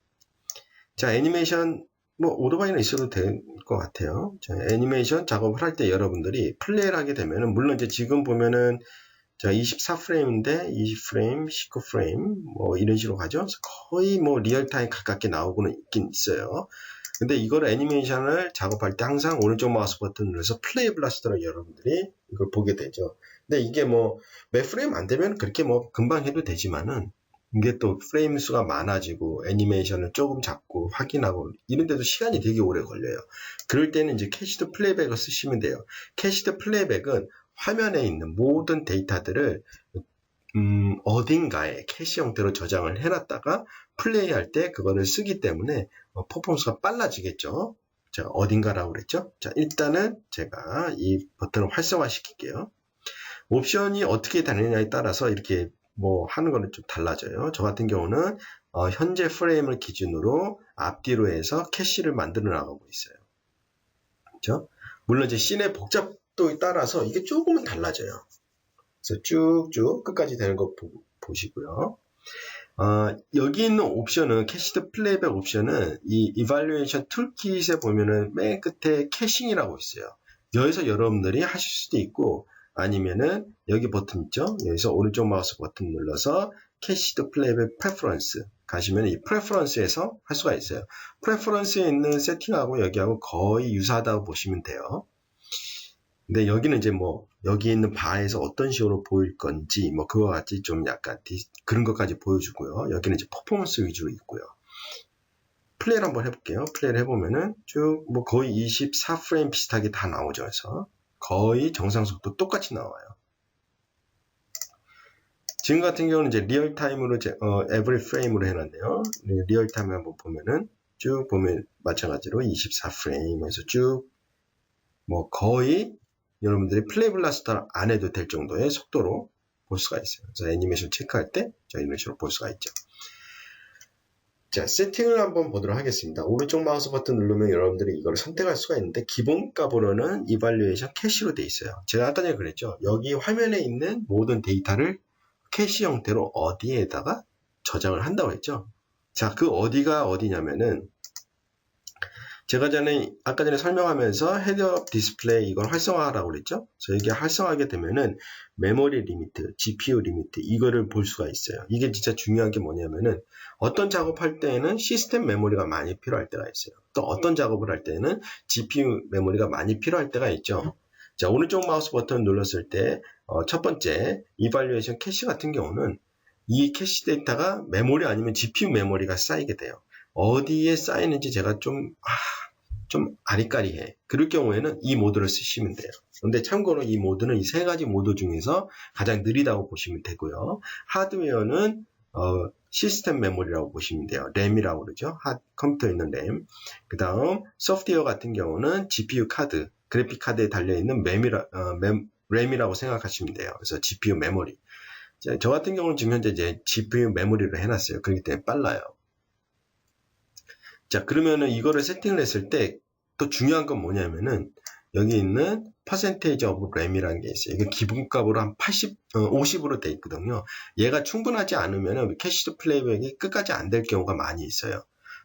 자, 애니메이션 뭐 오토바이는 있어도 될 것 같아요. 자, 애니메이션 작업을 할 때 여러분들이 플레이를 하게 되면은 물론 이제 지금 보면은 자, 24프레임인데 20프레임, 19프레임 뭐 이런 식으로 가죠. 거의 뭐 리얼타임 가깝게 나오고는 있긴 있어요. 근데 이걸 애니메이션을 작업할 때 항상 오른쪽 마우스 버튼 눌러서 플레이 블라스터로 여러분들이 이걸 보게 되죠. 근데 이게 뭐 몇 프레임 안 되면 그렇게 뭐 금방 해도 되지만은 이게 또 프레임 수가 많아지고 애니메이션을 조금 잡고 확인하고 이런데도 시간이 되게 오래 걸려요. 그럴 때는 이제 캐시드 플레이백을 쓰시면 돼요. 캐시드 플레이백은 화면에 있는 모든 데이터들을 어딘가에 캐시 형태로 저장을 해놨다가 플레이할 때 그거를 쓰기 때문에 퍼포먼스가 빨라지겠죠. 자, 어딘가라고 그랬죠. 자, 일단은 제가 이 버튼을 활성화 시킬게요. 옵션이 어떻게 다니냐에 따라서 이렇게 뭐 하는 거는 좀 달라져요. 저 같은 경우는 현재 프레임을 기준으로 앞뒤로 해서 캐시를 만들어 나가고 있어요. 그렇죠? 물론 이제 씬의 복잡도에 따라서 이게 조금은 달라져요. 그래서 쭉쭉 끝까지 되는 거 보시고요. 여기 있는 옵션은 캐시드 플레이백 옵션은 이 이발루에이션 툴킷에 보면은 맨 끝에 캐싱이라고 있어요. 여기서 여러분들이 하실 수도 있고 아니면은 여기 버튼 있죠? 여기서 오른쪽 마우스 버튼 눌러서 캐시드 플레이백 프레퍼런스 가시면 이 프레퍼런스에서 할 수가 있어요. 프레퍼런스에 있는 세팅하고 여기하고 거의 유사하다고 보시면 돼요. 근데 여기는 이제 뭐 여기 있는 바에서 어떤 식으로 보일 건지 뭐 그와 같이 좀 약간 그런 것까지 보여주고요. 여기는 이제 퍼포먼스 위주로 있고요. 플레이를 한번 해볼게요. 플레이를 해보면은 쭉 뭐 거의 24프레임 비슷하게 다 나오죠. 그래서 거의 정상 속도 똑같이 나와요. 지금 같은 경우는 이제 리얼타임으로 every frame으로 해놨네요. 리얼타임 한번 보면은 쭉 보면 마찬가지로 24프레임에서 쭉 뭐 거의 여러분들이 플레이 블라스터 안 해도 될 정도의 속도로 볼 수가 있어요. 그래서 애니메이션 체크할 때 이런 식으로 볼 수가 있죠. 자, 세팅을 한번 보도록 하겠습니다. 오른쪽 마우스 버튼 누르면 여러분들이 이걸 선택할 수가 있는데 기본 값으로는 이발루에이션 캐시로 돼 있어요. 제가 아까 전에 그랬죠. 여기 화면에 있는 모든 데이터를 캐시 형태로 어디에다가 저장을 한다고 했죠. 자, 그 어디가 어디냐면은 제가 아까 전에 설명하면서 헤드업 디스플레이 이걸 활성화하라고 그랬죠. 그래서 이게 활성화하게 되면은 메모리 리미트, GPU 리미트 이거를 볼 수가 있어요. 이게 진짜 중요한 게 뭐냐면은 어떤 작업할 때에는 시스템 메모리가 많이 필요할 때가 있어요. 또 어떤 작업을 할 때는 GPU 메모리가 많이 필요할 때가 있죠. 자, 오른쪽 마우스 버튼 눌렀을 때 첫 번째 이발루에이션 캐시 같은 경우는 이 캐시 데이터가 메모리 아니면 GPU 메모리가 쌓이게 돼요. 어디에 쌓이는지 제가 좀 아리까리해. 그럴 경우에는 이 모드를 쓰시면 돼요. 근데 참고로 이 모드는 이 세 가지 모드 중에서 가장 느리다고 보시면 되고요. 하드웨어는 시스템 메모리라고 보시면 돼요. 램이라고 그러죠. 컴퓨터에 있는 램. 그 다음 소프트웨어 같은 경우는 GPU 카드, 그래픽 카드에 달려있는 램이라고 생각하시면 돼요. 그래서 GPU 메모리. 저 같은 경우는 지금 현재 이제 GPU 메모리로 해놨어요. 그렇기 때문에 빨라요. 자, 그러면은 이거를 세팅을 했을 때 또 중요한 건 뭐냐면은 여기 있는 percentage of RAM이라는 게 있어요. 이게 기본값으로 한 50으로 돼 있거든요. 얘가 충분하지 않으면은 캐시드 플레이백이 끝까지 안 될 경우가 많이 있어요.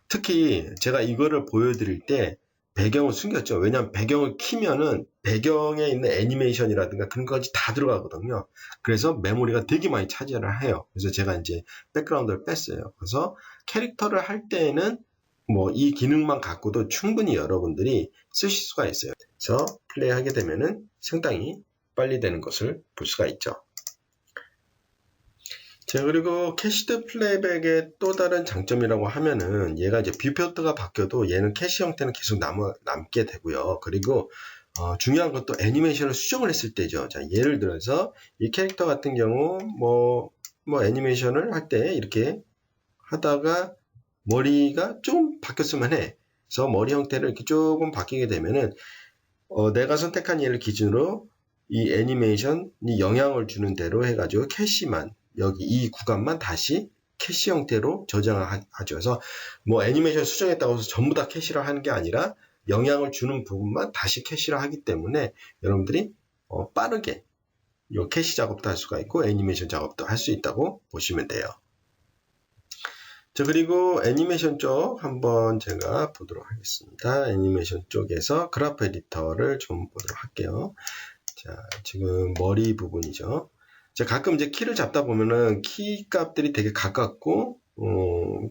특히 제가 이거를 보여드릴 때 배경을 숨겼죠. 왜냐하면 배경을 키면은 배경에 있는 애니메이션이라든가 그런 것까지 다 들어가거든요. 그래서 메모리가 되게 많이 차지를 해요. 그래서 제가 이제 백그라운드를 뺐어요. 그래서 캐릭터를 할 때에는 뭐 이 기능만 갖고도 충분히 여러분들이 쓰실 수가 있어요. 그래서 플레이하게 되면은 상당히 빨리 되는 것을 볼 수가 있죠. 자, 그리고 캐시드 플레이백의 또 다른 장점이라고 하면은 얘가 이제 뷰포트가 바뀌어도 얘는 캐시 형태는 계속 남게 되고요. 그리고 중요한 것도 애니메이션을 수정을 했을 때죠. 자, 예를 들어서 이 캐릭터 같은 경우 뭐 애니메이션을 할 때 이렇게 하다가 머리가 좀 바뀌었으면 해. 그래서 머리 형태를 이렇게 조금 바뀌게 되면은 내가 선택한 얘를 기준으로 이 애니메이션이 영향을 주는 대로 해가지고 캐시만 여기 이 구간만 다시 캐시 형태로 저장하죠. 그래서 뭐 애니메이션 수정했다고 해서 전부 다 캐시를 하는 게 아니라 영향을 주는 부분만 다시 캐시를 하기 때문에 여러분들이 빠르게 이 캐시 작업도 할 수가 있고 애니메이션 작업도 할 수 있다고 보시면 돼요. 자, 그리고 애니메이션 쪽 한번 제가 보도록 하겠습니다. 애니메이션 쪽에서 그래프 에디터를 좀 보도록 할게요. 자, 지금 머리 부분이죠. 자, 가끔 이제 키를 잡다 보면은 키 값들이 되게 가깝고,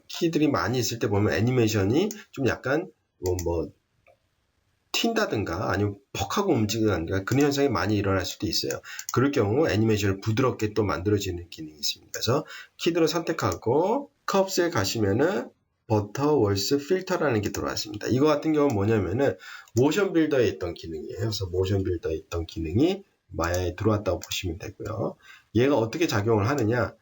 키들이 많이 있을 때 보면 애니메이션이 좀 약간, 튄다든가 아니면 퍽하고 움직이는 그런 현상이 많이 일어날 수도 있어요. 그럴 경우 애니메이션을 부드럽게 또 만들어지는 기능이 있습니다. 그래서 키들을 선택하고 컵스에 가시면은 버터 월스 필터라는 게 들어왔습니다. 이거 같은 경우는 뭐냐면은 모션 빌더에 있던 기능이에요. 그래서 모션 빌더에 있던 기능이 마야에 들어왔다고 보시면 되고요. 얘가 어떻게 작용을 하느냐?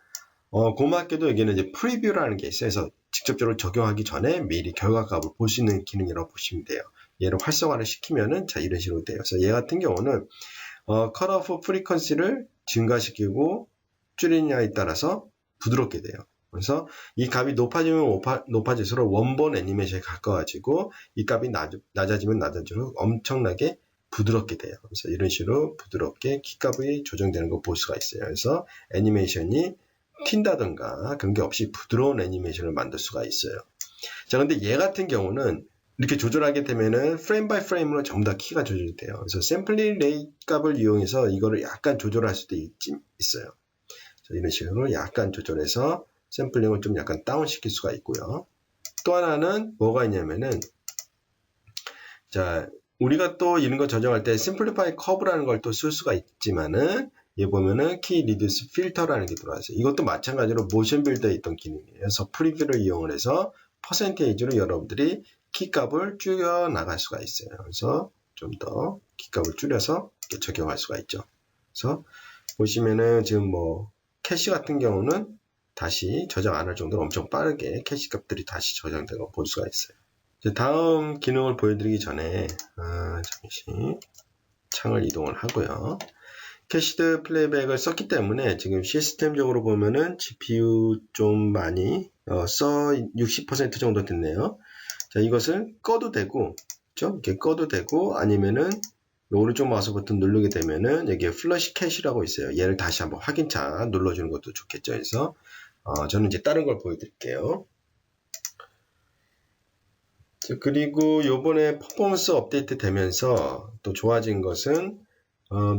고맙게도 여기는 이제 프리뷰라는 게 있어요. 그래서 직접적으로 적용하기 전에 미리 결과값을 볼 수 있는 기능이라고 보시면 돼요. 얘를 활성화를 시키면은 자 이런 식으로 돼요. 그래서 얘 같은 경우는 컷오프 프리퀀시를 증가시키고 줄이느냐에 따라서 부드럽게 돼요. 그래서 이 값이 높아지면 높아질수록 원본 애니메이션에 가까워지고 이 값이 낮아지면 낮아질수록 엄청나게 부드럽게 돼요. 그래서 이런 식으로 부드럽게 키값이 조정되는 거 볼 수가 있어요. 그래서 애니메이션이 튄다든가 그런 게 없이 부드러운 애니메이션을 만들 수가 있어요. 자, 근데 얘 같은 경우는 이렇게 조절하게 되면은 프레임 바이 프레임으로 전부 다 키가 조절이 돼요. 그래서 샘플링 레이트 값을 이용해서 이거를 약간 조절할 수도 있어요. 이런 식으로 약간 조절해서 샘플링을 좀 약간 다운시킬 수가 있고요. 또 하나는 뭐가 있냐면은 자, 우리가 또 이런 거 조정할 때 심플리파이 커브라는 걸 또 쓸 수가 있지만은 얘 보면은 키 리듀스 필터라는 게 들어왔어요. 이것도 마찬가지로 모션 빌더에 있던 기능이에요. 그래서 프리뷰를 이용을 해서 퍼센테이지로 여러분들이 키 값을 줄여 나갈 수가 있어요. 그래서 좀 더 키 값을 줄여서 적용할 수가 있죠. 그래서 보시면은 지금 뭐 캐시 같은 경우는 다시 저장 안 할 정도로 엄청 빠르게 캐시 값들이 다시 저장된 거 볼 수가 있어요. 이제 다음 기능을 보여드리기 전에 잠시 창을 이동을 하고요. 캐시드 플레이백을 썼기 때문에 지금 시스템적으로 보면은 GPU 좀 많이 60% 정도 됐네요. 자, 이것을 꺼도 되고, 그렇죠? 이렇게 꺼도 되고, 아니면은 오른쪽 마우스 버튼 누르게 되면은 여기에 플러시 캐시라고 있어요. 얘를 다시 한번 확인차 눌러주는 것도 좋겠죠. 그래서 저는 이제 다른 걸 보여드릴게요. 자, 그리고 요번에 퍼포먼스 업데이트 되면서 또 좋아진 것은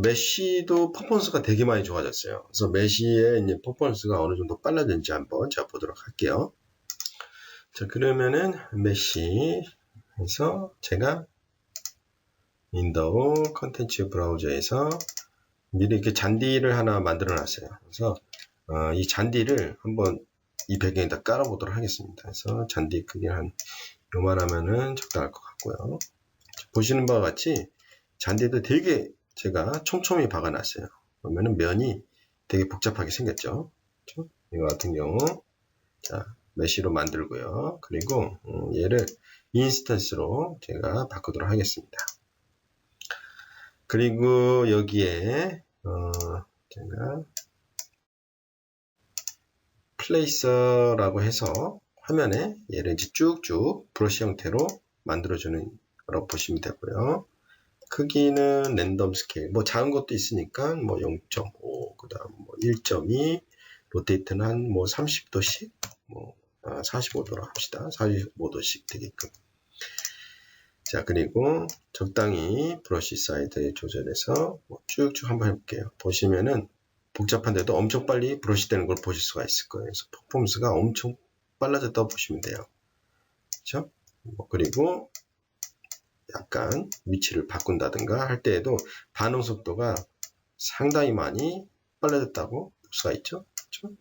메쉬도 퍼포먼스가 되게 많이 좋아졌어요. 그래서 메쉬의 이제 퍼포먼스가 어느 정도 빨라졌는지 한번 제가 보도록 할게요. 자, 그러면은 메쉬에서 제가 윈도우 컨텐츠 브라우저에서 미리 이렇게 잔디를 하나 만들어 놨어요. 그래서 이 잔디를 한번 이 배경에다 깔아 보도록 하겠습니다. 그래서 잔디 크기를 한 요만하면은 적당할 것 같고요. 보시는 바와 같이 잔디도 되게 제가 촘촘히 박아놨어요. 그러면은 면이 되게 복잡하게 생겼죠. 그렇죠? 이거 같은 경우 자 메쉬로 만들고요. 그리고 얘를 인스턴스로 제가 바꾸도록 하겠습니다. 그리고 여기에 제가 플레이서라고 해서 화면에 얘를 이제 쭉쭉 브러쉬 형태로 만들어주는 거라고 보시면 되고요. 크기는 랜덤 스케일, 뭐 작은 것도 있으니까 뭐 0.5, 그 다음 뭐 1.2, 로테이트는 한 뭐 30도씩, 뭐 45도로 합시다. 45도씩 되게끔. 자, 그리고 적당히 브러쉬 사이즈에 조절해서 쭉쭉 한번 해볼게요. 보시면은 복잡한데도 엄청 빨리 브러쉬 되는 걸 보실 수가 있을 거예요. 그래서 퍼포먼스가 엄청 빨라졌다고 보시면 돼요. 그렇죠? 그리고 약간 위치를 바꾼다든가 할 때에도 반응 속도가 상당히 많이 빨라졌다고 볼 수가 있죠. 그렇죠?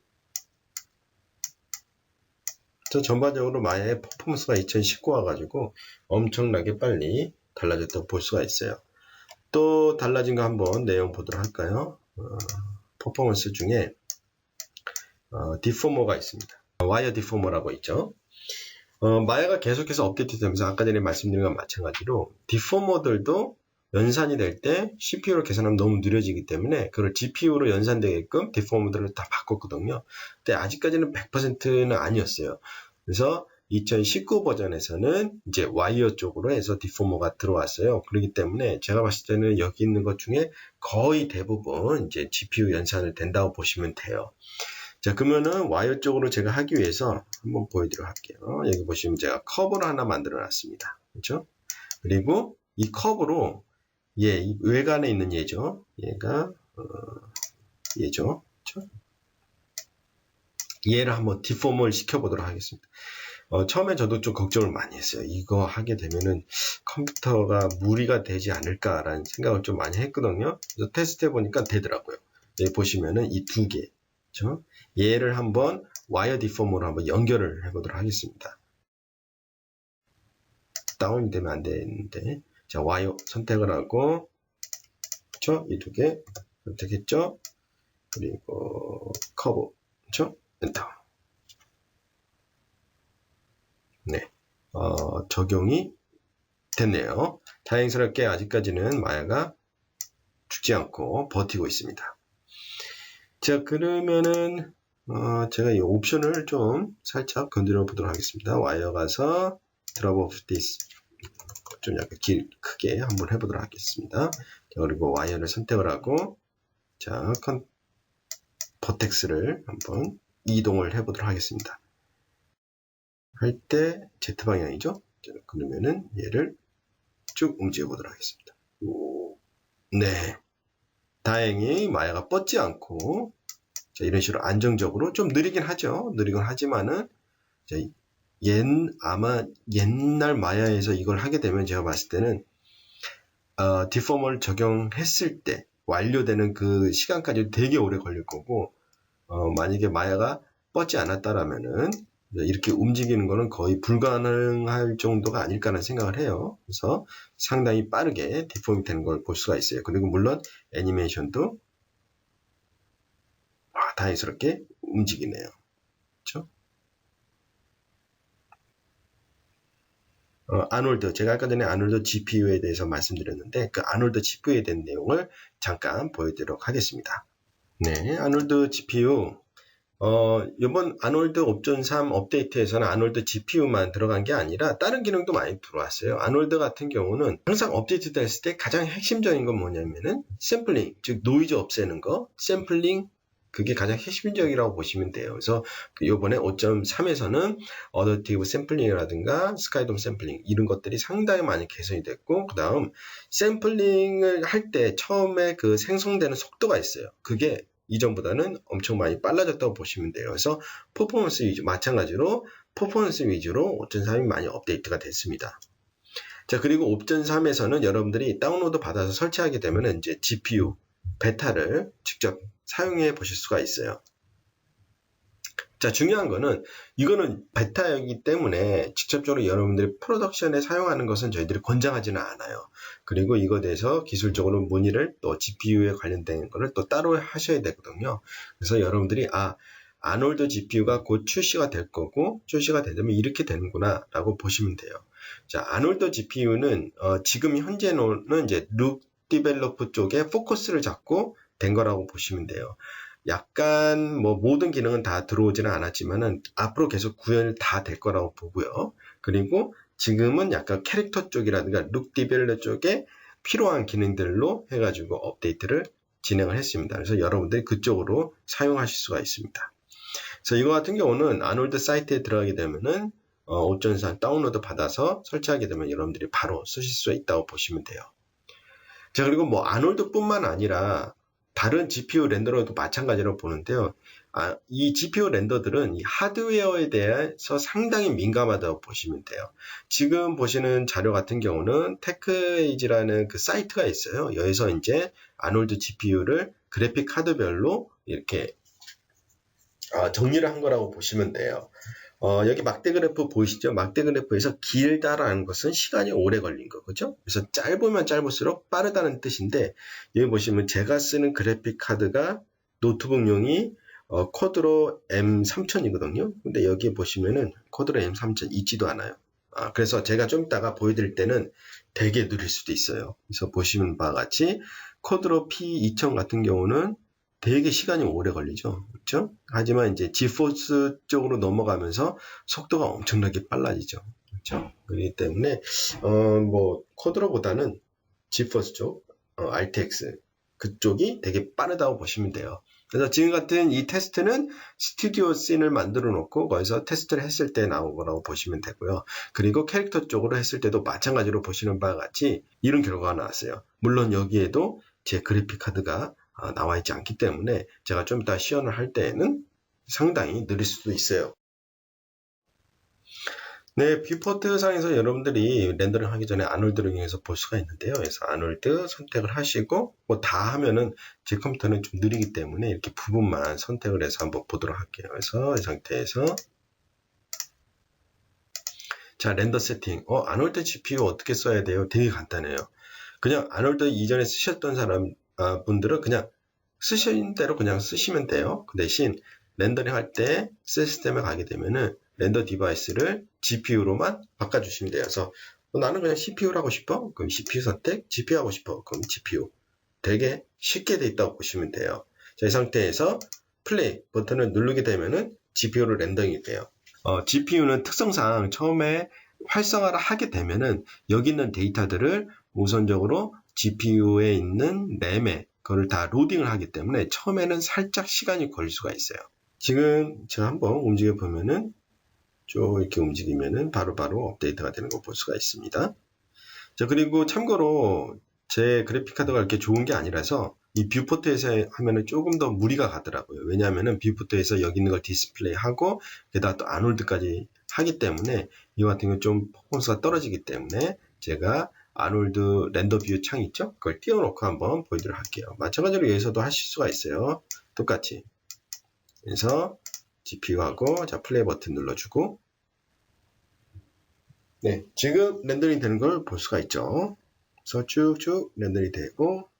전반적으로 마야의 퍼포먼스가 2019 와가지고 엄청나게 빨리 달라졌다고 볼 수가 있어요. 또 달라진 거 한번 내용 보도록 할까요? 퍼포먼스 중에 디포머가 있습니다. 와이어 디포머라고 있죠. 마야가 계속해서 업데이트 되면서 아까 전에 말씀드린 것과 마찬가지로 디포머들도 연산이 될 때 CPU로 계산하면 너무 느려지기 때문에 그걸 GPU로 연산되게끔 디포머들을 다 바꿨거든요. 근데 아직까지는 100%는 아니었어요. 그래서 2019 버전에서는 이제 와이어 쪽으로 해서 디포머가 들어왔어요. 그렇기 때문에 제가 봤을 때는 여기 있는 것 중에 거의 대부분 이제 GPU 연산을 된다고 보시면 돼요. 자, 그러면은 와이어 쪽으로 제가 하기 위해서 한번 보여드리도록 할게요. 여기 보시면 제가 커브를 하나 만들어 놨습니다. 그렇죠? 그리고 이 커브로 이 외관에 있는 얘죠. 얘가 얘죠. 그렇죠? 얘를 한번 디포머를 시켜보도록 하겠습니다. 처음에 저도 좀 걱정을 많이 했어요. 이거 하게 되면은 컴퓨터가 무리가 되지 않을까라는 생각을 좀 많이 했거든요. 그래서 테스트 해보니까 되더라고요. 여기 보시면은 이 두 개, 그렇죠? 얘를 한번 와이어 디포머로 한번 연결을 해보도록 하겠습니다. 다운이 되면 안 되는데, 자, 와이어 선택을 하고, 그렇죠? 이 두 개 선택했죠? 그리고 커브, 그렇죠? 엔터. 네, 적용이 됐네요. 다행스럽게 아직까지는 마야가 죽지 않고 버티고 있습니다. 자, 그러면은 제가 이 옵션을 좀 살짝 건드려 보도록 하겠습니다. 와이어 가서 drop of this 좀 약간 크게 한번 해보도록 하겠습니다. 자, 그리고 와이어를 선택을 하고 자, 버텍스를 한번 이동을 해보도록 하겠습니다. 할 때 Z방향이죠. 자, 그러면은 얘를 쭉 움직여 보도록 하겠습니다. 네. 다행히 마야가 뻗지 않고 자, 이런 식으로 안정적으로 좀 느리긴 하죠. 느리긴 하지만은 자, 아마 옛날 마야에서 이걸 하게 되면 제가 봤을 때는 디포머를 적용했을 때 완료되는 그 시간까지 되게 오래 걸릴 거고 만약에 마야가 뻗지 않았다라면은 이렇게 움직이는 거는 거의 불가능할 정도가 아닐까라는 생각을 해요. 그래서 상당히 빠르게 디폼이 되는 걸 볼 수가 있어요. 그리고 물론 애니메이션도 다행스럽게 움직이네요. 그렇죠? 아놀드, 제가 아까 전에 아놀드 GPU에 대해서 말씀드렸는데 그 아놀드 GPU에 대한 내용을 잠깐 보여드리도록 하겠습니다. 네, 아놀드 GPU 이번 아놀드 옵션 3 업데이트에서는 아놀드 GPU만 들어간 게 아니라 다른 기능도 많이 들어왔어요. 아놀드 같은 경우는 항상 업데이트 됐을 때 가장 핵심적인 건 뭐냐면은 샘플링, 즉 노이즈 없애는 거, 샘플링 그게 가장 핵심적이라고 보시면 돼요. 그래서 이번에 5.3에서는 어댑티브 샘플링이라든가 스카이돔 샘플링 이런 것들이 상당히 많이 개선이 됐고 그 다음 샘플링을 할 때 처음에 그 생성되는 속도가 있어요. 그게 이전보다는 엄청 많이 빨라졌다고 보시면 돼요. 그래서 퍼포먼스 위주, 마찬가지로 퍼포먼스 위주로 5.3이 많이 업데이트가 됐습니다. 자, 그리고 5.3에서는 여러분들이 다운로드 받아서 설치하게 되면 이제 GPU, 베타를 직접 사용해 보실 수가 있어요. 자, 중요한 거는 이거는 베타이기 때문에 직접적으로 여러분들이 프로덕션에 사용하는 것은 저희들이 권장하지는 않아요. 그리고 이거에 대해서 기술적으로 문의를 또 GPU에 관련된 거를 또 따로 하셔야 되거든요. 그래서 여러분들이 아놀드 GPU가 곧 출시가 될 거고 출시가 되면 이렇게 되는구나 라고 보시면 돼요. 자, 아놀드 GPU는 지금 현재는 이제 룩 디벨로퍼 쪽에 포커스를 잡고 된 거라고 보시면 돼요. 약간 모든 기능은 다 들어오지는 않았지만은 앞으로 계속 구현이 다 될 거라고 보고요. 그리고 지금은 약간 캐릭터 쪽이라든가 룩 디벨러 쪽에 필요한 기능들로 해가지고 업데이트를 진행을 했습니다. 그래서 여러분들이 그쪽으로 사용하실 수가 있습니다. 그래서 이거 같은 경우는 아놀드 사이트에 들어가게 되면은 옵션산 다운로드 받아서 설치하게 되면 여러분들이 바로 쓰실 수 있다고 보시면 돼요. 자, 그리고 뭐 아놀드뿐만 아니라 다른 GPU 렌더러도 마찬가지로 보는데요. 이 GPU 렌더들은 이 하드웨어에 대해서 상당히 민감하다고 보시면 돼요. 지금 보시는 자료 같은 경우는 테크에이지라는 그 사이트가 있어요. 여기서 이제 아놀드 GPU를 그래픽 카드별로 이렇게 정리를 한 거라고 보시면 돼요. 여기 막대 그래프 보이시죠? 막대 그래프에서 길다라는 것은 시간이 오래 걸린 거, 그죠? 그래서 짧으면 짧을수록 빠르다는 뜻인데, 여기 보시면 제가 쓰는 그래픽 카드가 노트북용이 코드로 M3000이거든요. 근데 여기 보시면은 코드로 M3000 있지도 않아요. 그래서 제가 좀 이따가 보여드릴 때는 되게 느릴 수도 있어요. 그래서 보시는 바와 같이 코드로 P2000 같은 경우는 되게 시간이 오래 걸리죠. 그렇죠? 하지만 이제 지포스 쪽으로 넘어가면서 속도가 엄청나게 빨라지죠. 그렇죠? 그렇기 때문에 뭐 코드로보다는 지포스 쪽, RTX 그쪽이 되게 빠르다고 보시면 돼요. 그래서 지금 같은 이 테스트는 스튜디오 씬을 만들어 놓고 거기서 테스트를 했을 때 나온 거라고 보시면 되고요. 그리고 캐릭터 쪽으로 했을 때도 마찬가지로 보시는 바와 같이 이런 결과가 나왔어요. 물론 여기에도 제 그래픽 카드가 나와 있지 않기 때문에 제가 좀 이따 시연을 할 때에는 상당히 느릴 수도 있어요. 네, 뷰포트 상에서 여러분들이 렌더링 하기 전에 아놀드를 이용해서 볼 수가 있는데요. 그래서 아놀드 선택을 하시고 뭐 다 하면은 제 컴퓨터는 좀 느리기 때문에 이렇게 부분만 선택을 해서 한번 보도록 할게요. 그래서 이 상태에서 자, 렌더 세팅. 아놀드 GPU 어떻게 써야 돼요? 되게 간단해요. 그냥 아놀드 이전에 쓰셨던 분들은 그냥 쓰신 대로 그냥 쓰시면 돼요. 그 대신 렌더링 할 때 시스템에 가게 되면은 렌더 디바이스를 GPU로만 바꿔주시면 돼요. 그래서 나는 그냥 CPU를 하고 싶어? 그럼 CPU 선택, GPU 하고 싶어? 그럼 GPU. 되게 쉽게 돼 있다고 보시면 돼요. 자, 이 상태에서 플레이 버튼을 누르게 되면은 GPU로 렌더링이 돼요. GPU는 특성상 처음에 활성화를 하게 되면은 여기 있는 데이터들을 우선적으로 GPU에 있는 램에 그걸 다 로딩을 하기 때문에 처음에는 살짝 시간이 걸릴 수가 있어요. 지금 제가 한번 움직여 보면은 쭉 이렇게 움직이면은 바로바로 업데이트가 되는 거 볼 수가 있습니다. 자, 그리고 참고로 제 그래픽 카드가 이렇게 좋은 게 아니라서 이 뷰포트에서 하면은 조금 더 무리가 가더라고요. 왜냐하면은 뷰포트에서 여기 있는 걸 디스플레이 하고 게다가 또 아놀드까지 하기 때문에 이거 같은 경우는 좀 퍼포먼스가 떨어지기 때문에 제가 아놀드 렌더 뷰 창 있죠? 그걸 띄워놓고 한번 보여드리도록 할게요. 마찬가지로 여기서도 하실 수가 있어요. 똑같이. 그래서 GPU하고 자 플레이 버튼 눌러주고 네, 지금 렌더링 되는 걸 볼 수가 있죠. 그래서 쭉쭉 렌더링 되고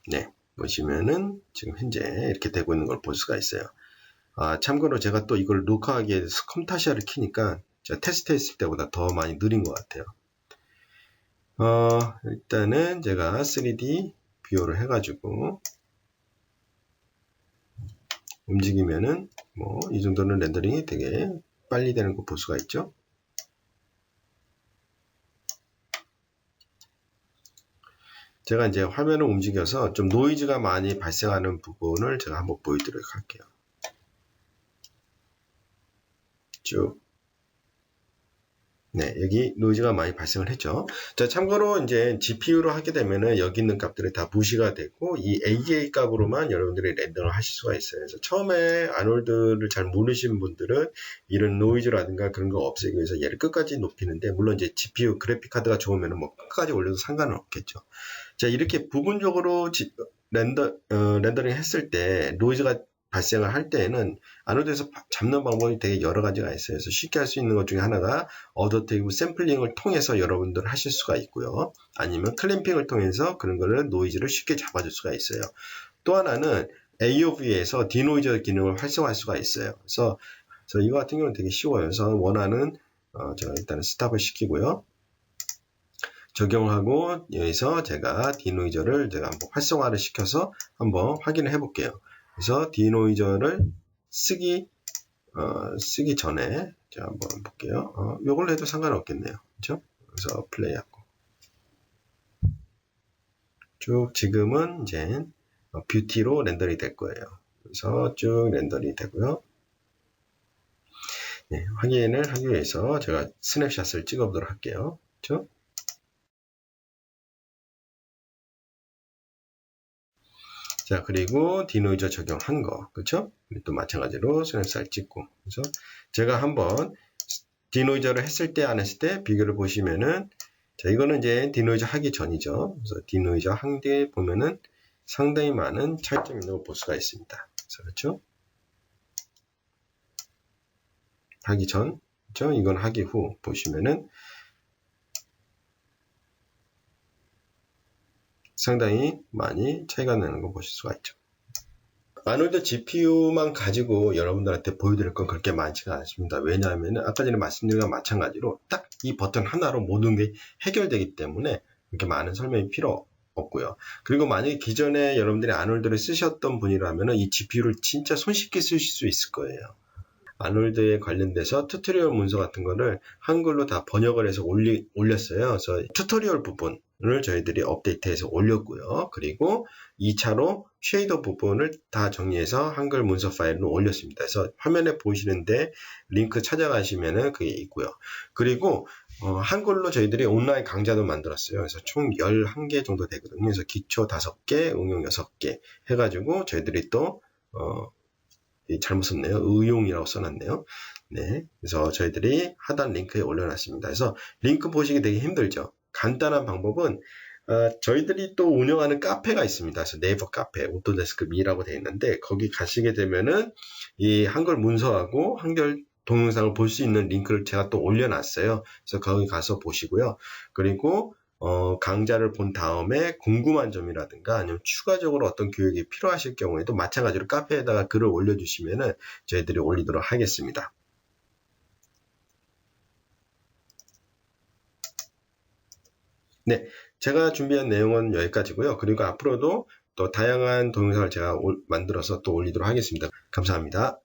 네, 보시면은 지금 현재 이렇게 되고 있는 걸 볼 수가 있어요. 참고로 제가 또 이걸 녹화하기 위해서 컴타시아를 키니까 제가 테스트 했을 때보다 더 많이 느린 것 같아요. 일단은 제가 3D 뷰어를 해가지고 움직이면은 뭐 이 정도는 렌더링이 되게 빨리 되는 거 볼 수가 있죠. 제가 이제 화면을 움직여서 좀 노이즈가 많이 발생하는 부분을 제가 한번 보여드리도록 할게요. 쭉. 네, 여기 노이즈가 많이 발생을 했죠. 자, 참고로 이제 GPU로 하게 되면은 여기 있는 값들이 다 무시가 되고 이 AGA 값으로만 여러분들이 렌더를 하실 수가 있어요. 그래서 처음에 아놀드를 잘 모르시는 분들은 이런 노이즈라든가 그런 거 없애기 위해서 얘를 끝까지 높이는데 물론 이제 GPU 그래픽 카드가 좋으면은 뭐 끝까지 올려도 상관은 없겠죠. 자, 이렇게 부분적으로 렌더링 했을 때 노이즈가 발생을 할 때에는 아놀드에서 잡는 방법이 되게 여러 가지가 있어요. 그래서 쉽게 할 수 있는 것 중에 하나가 어댑티브 샘플링을 통해서 여러분들 하실 수가 있고요. 아니면 클램핑을 통해서 그런 거를 노이즈를 쉽게 잡아줄 수가 있어요. 또 하나는 AOV에서 디노이저 기능을 활성화할 수가 있어요. 그래서 이거 같은 경우는 되게 쉬워요. 그래서 원하는 제가 일단 스탑을 시키고요. 적용하고 여기서 제가 디노이저를 제가 한번 활성화를 시켜서 한번 확인을 해 볼게요. 그래서 디노이저를 쓰기 전에 제가 한번 볼게요. 요걸로 해도 상관없겠네요. 그렇죠? 그래서 플레이하고 쭉 지금은 이제 뷰티로 렌더링 될 거예요. 그래서 쭉 렌더링 되고요. 네, 확인을 하기 위해서 제가 스냅샷을 찍어보도록 할게요. 그렇죠? 자, 그리고 디노이저 적용한 거, 그렇죠? 또 마찬가지로 스냅샷 찍고, 그래서 제가 한번 디노이저를 했을 때 안 했을 때 비교를 보시면은, 자, 이거는 이제 디노이저 하기 전이죠. 그래서 디노이저 한 게 보면은 상당히 많은 차이점이 있는 걸 볼 수가 있습니다. 그렇죠? 하기 전, 그렇죠? 이건 하기 후 보시면은 상당히 많이 차이가 나는 거 보실 수가 있죠. 아놀드 GPU만 가지고 여러분들한테 보여드릴 건 그렇게 많지가 않습니다. 왜냐하면 아까 전에 말씀드린 것과 마찬가지로 딱 이 버튼 하나로 모든 게 해결되기 때문에 그렇게 많은 설명이 필요 없고요. 그리고 만약에 기존에 여러분들이 아놀드를 쓰셨던 분이라면 이 GPU를 진짜 손쉽게 쓰실 수 있을 거예요. 아놀드에 관련돼서 튜토리얼 문서 같은 거를 한글로 다 번역을 해서 올렸어요. 그래서 튜토리얼 부분을 저희들이 업데이트해서 올렸고요. 그리고 2차로 쉐이더 부분을 다 정리해서 한글 문서 파일로 올렸습니다. 그래서 화면에 보시는데 링크 찾아가시면은 그게 있고요. 그리고 한글로 저희들이 온라인 강좌도 만들었어요. 그래서 총 11개 정도 되거든요. 그래서 기초 5개, 응용 6개 해가지고 저희들이 또 잘못 썼네요. 의용이라고 써놨네요. 네. 그래서 저희들이 하단 링크에 올려놨습니다. 그래서 링크 보시기 되게 힘들죠. 간단한 방법은, 저희들이 또 운영하는 카페가 있습니다. 그래서 네이버 카페, 오토데스크 미라고 되어 있는데, 거기 가시게 되면은 이 한글 문서하고 한글 동영상을 볼 수 있는 링크를 제가 또 올려놨어요. 그래서 거기 가서 보시고요. 그리고 강좌를 본 다음에 궁금한 점이라든가 아니면 추가적으로 어떤 교육이 필요하실 경우에도 마찬가지로 카페에다가 글을 올려주시면은 저희들이 올리도록 하겠습니다. 네, 제가 준비한 내용은 여기까지고요. 그리고 앞으로도 또 다양한 동영상을 제가 만들어서 또 올리도록 하겠습니다. 감사합니다.